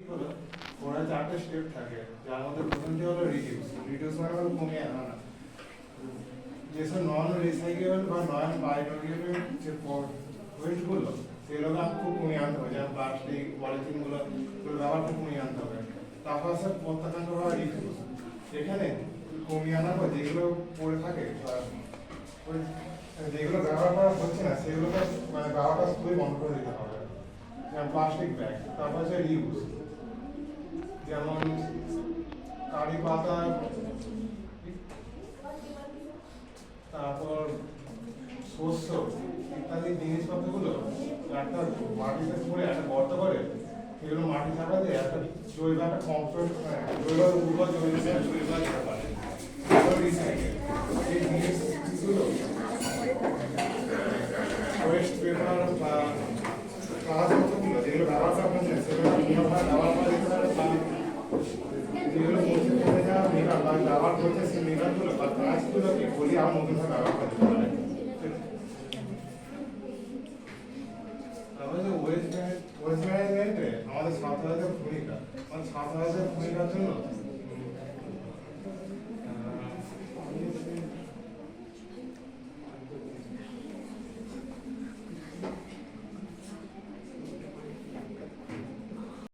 হলো ওরা চারটে স্টেপ থাকে, যার মধ্যে প্রথমটি হলো রিডিউস মানে হলো কমিয়ে আনা না। যেসব নন রিসাইকেবল বা নন বায়োডিগ্রেডেবল যে ওয়েস্টগুলো সেগুলোকে খুব কমিয়ে আনতে হবে, যেমন প্লাস্টিক পলিথিনগুলো ব্যবহার খুব কমিয়ে আনতে হবে। তারপর আছে প্রত্যাখ্যান বা রিফিউজ। এখানে কমিয়ে আনার পর যেগুলো পড়ে থাকে বা যেগুলো ব্যবহার করা হচ্ছে না সেগুলোকে মানে ব্যবহারটা খুবই বন্ধ করে দিতে হবে, যেমন প্লাস্টিক ব্যাগ। তারপর হচ্ছে রিউজ, যেমন কারি পাতা, তারপর শস্য ইত্যাদি জিনিসপত্রগুলো একটা মাটিতে পড়ে একটা গর্ত করে সেগুলো মাটি থাকা দিয়ে একটা জৈব একটা কম্পোস্ট জৈব উর্বর জৈব সার তৈরি করা যেতে পারে। রিসাইকেল এই জিনিসগুলো ওয়েস্ট পেপার বা কাগজপত্রগুলো যেগুলো ব্যবহার করা হচ্ছে সেগুলো পুনর্বার ব্যবহার করা যেতে পারে, বা যেগুলো মধ্যে পড়ে যাওয়া মেঘা বা ব্যবহার করছে সেই মেঘাগুলো বা কাজগুলোকে বলি আর নতুনভাবে ব্যবহার করতে পারে। তারপরে যে ওয়েস্ট ম্যানেজমেন্টে আমাদের ছাত্রদের ভূমিকার জন্য